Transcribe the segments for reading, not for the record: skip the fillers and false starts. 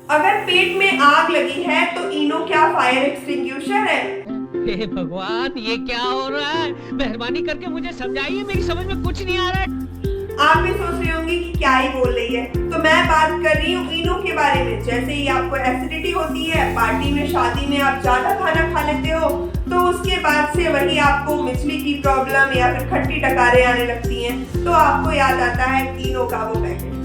अगर पेट में आग लगी है तो इनो क्या फायर एक्सटिंग्विशर है? हे भगवान, ये क्या हो रहा है? मेहरबानी करके मुझे समझाइए, मेरी समझ में कुछ नहीं आ रहा है। आप भी सोच रहे होंगे कि क्या ही बोल रही है, तो मैं बात कर रही हूँ इनो के बारे में। जैसे ही आपको एसिडिटी होती है, पार्टी में शादी में आप ज्यादा खाना खा लेते हो, तो उसके बाद से वही आपको मिचली की प्रॉब्लम या फिर खट्टी टकारें आने लगती हैं, तो आपको याद आता है इनो का वो पैकेट।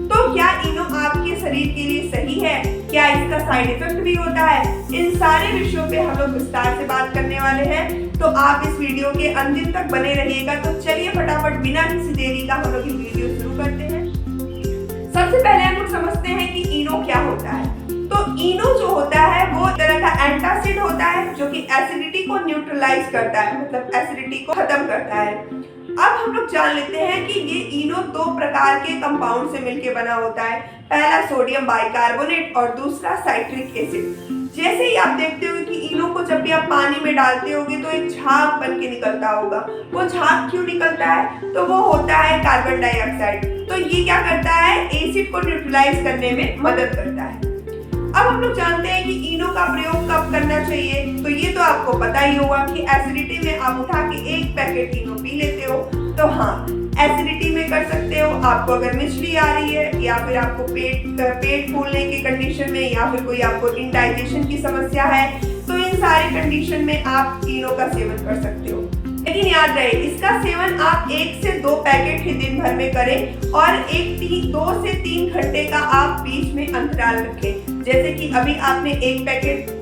तो क्या इनो आपके शरीर के लिए सही है? क्या इसका साइड इफेक्ट भी होता है? इन सारे विषयों पे हम लोग विस्तार से बात करने वाले हैं, तो आप इस वीडियो के अंतिम तक बने रहिएगा। तो चलिए फटाफट बिना किसी देरी का हम लोग ये वीडियो शुरू करते हैं। सबसे पहले हम लोग समझते हैं कि इनो क्या होता है। तो इनो जो होता है वो तरह का एंटासिड होता है जो कि एसिडिटी को न्यूट्रलाइज करता है, मतलब एसिडिटी को खत्म करता है। अब हम लोग जान लेते हैं कि ये इनो दो प्रकार के कंपाउंड से मिलकर बना होता है। पहला सोडियम बाइकार्बोनेट और दूसरा साइट्रिक एसिड। जैसे ही आप देखते हो कि इनो को जब भी आप पानी में डालते होगे तो एक झाग बन के निकलता होगा। वो झाग क्यों निकलता है? तो वो होता है कार्बन डाइऑक्साइड। तो ये क्या करता है? एसिड को न्यूट्रलाइज करने में मदद करता है। अब हम लोग जानते हैं कि इनो का प्रयोग कब करना चाहिए। तो ये तो आपको पता ही होगा कि एसिडिटी में आप उठा के एक पैकेट इनो पी लेते हो। तो हाँ, एसिडिटी में कर सकते हो। आपको अगर मिचली आ रही है या फिर आपको पेट फूलने की कंडीशन में या फिर कोई आपको इंडाइजेशन की समस्या है, तो इन सारे कंडीशन में आप इनो का सेवन कर सकते हो। लेकिन याद रहे, इसका सेवन आप 1 से 2 पैकेट ही दिन भर में करें और 2 से 3 घंटे का आप बीच में अंतराल रखें। जैसे कि अभी आपने एक पैकेट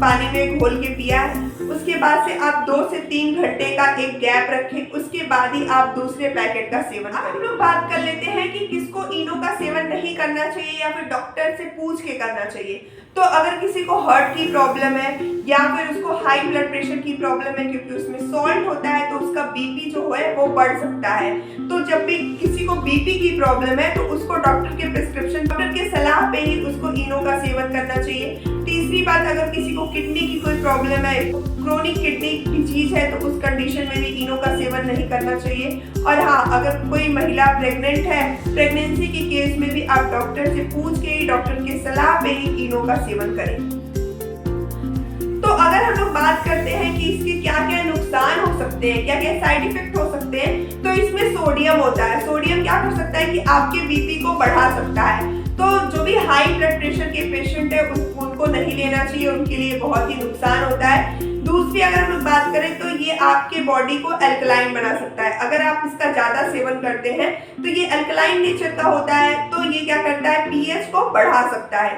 पानी में घोल के पिया है, उसके बाद से आप 2 से 3 घंटे का एक गैप रखें, उसके बाद ही आप दूसरे पैकेट का सेवन करें। हम लोग बात कर लेते हैं कि किसको इनो का सेवन नहीं करना चाहिए या फिर डॉक्टर से पूछ के करना चाहिए। तो अगर किसी को हार्ट की प्रॉब्लम है या फिर उसको हाई ब्लड प्रेशर की प्रॉब्लम है, क्योंकि उसमें सॉल्ट होता है तो उसका बीपी जो है वो बढ़ सकता है। तो जब भी किसी को बीपी की प्रॉब्लम है तो उसको डॉक्टर के प्रिस्क्रिप्शन, डॉक्टर के सलाह पे ही उसको इनो का सेवन करना चाहिए। तीसरी बात, अगर किसी को किडनी की कोई प्रॉब्लम है, क्रोनिक किडनी डिजीज है, तो उस कंडीशन में भी इनो का सेवन नहीं करना चाहिए। और हाँ, अगर कोई महिला प्रेग्नेंट है, प्रेगनेंसी के केस में भी आप डॉक्टर से पूछ के ही, डॉक्टर के सलाह पे ही इनो का सेवन करें। तो अगर हम लोग बात करते हैं कि इसके क्या क्या नुकसान हो सकते हैं, क्या क्या साइड इफेक्ट हो सकते हैं, तो इसमें सोडियम होता है। सोडियम क्या कर सकता है कि आपके बीपी को बढ़ा सकता है। तो जो भी हाई ब्लड प्रेशर के पेशेंट है उनको नहीं लेना चाहिए, उनके लिए बहुत ही नुकसान होता है। दूसरी अगर हम लोग बात करें तो ये आपके बॉडी को अल्कलाइन बना सकता है। अगर आप इसका ज्यादा सेवन करते हैं तो ये अल्कलाइन नेचर का होता है, तो ये क्या करता है? पीएच को बढ़ा सकता है।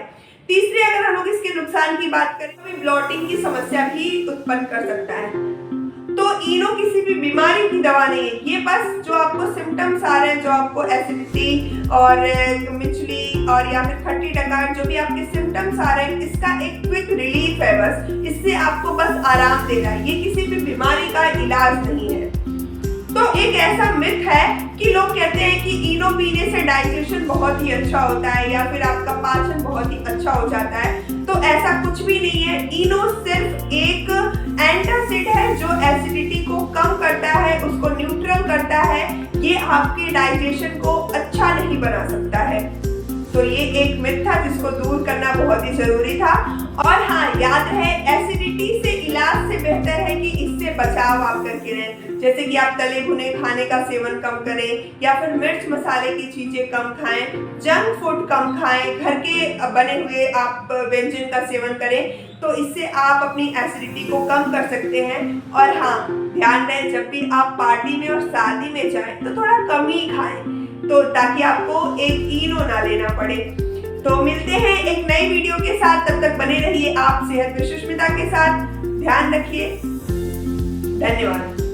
तीसरी अगर हम लोग इसके नुकसान की बात करें तो ब्लॉटिंग की समस्या भी उत्पन्न कर सकता है। तो इनो किसी भी बीमारी की दवा नहीं है, ये बस जो आपको सिम्टम्स आ रहे हैं, जो आपको एसिडिटी और मिचली और या फिर खट्टी टकार, जो भी आपके सिम्टम्स आ रहे हैं, इसका एक क्विक रिलीफ है। बस इससे आपको बस आराम देना है, ये किसी भी बीमारी का इलाज नहीं है। तो एक ऐसा मिथ है कि लोग कहते हैं कि इनो पीने से डाइजेशन बहुत ही अच्छा होता है या फिर आपका पाचन बहुत ही अच्छा हो जाता है। तो ऐसा कुछ भी नहीं है। इनो सिर्फ एक एंटासिड है जो एसिडिटी को कम करता है, उसको न्यूट्रल करता है। ये आपके डाइजेशन को अच्छा नहीं बना सकता है। तो ये एक मिथ था जिसको दूर करना बहुत ही जरूरी था। और हाँ, याद रहे, एसिडिटी से इलाज से बेहतर है कि इससे बचाव आप करके रहें। जैसे कि आप तले भुने खाने का सेवन कम करें या फिर मिर्च मसाले की चीजें कम खाएं, जंक फूड कम खाएं, घर के बने हुए आप व्यंजन का सेवन करें। तो इससे आप अपनी एसिडिटी को कम कर सकते हैं। और हाँ, ध्यान रहे, जब भी आप पार्टी में और शादी में जाएं तो थोड़ा कम ही खाएं, तो ताकि आपको एक इनो ना लेना पड़े। तो मिलते हैं एक नई वीडियो के साथ, तब तक बने रहिए आप सेहत में सुष्मिता के साथ। ध्यान रखिए। धन्यवाद।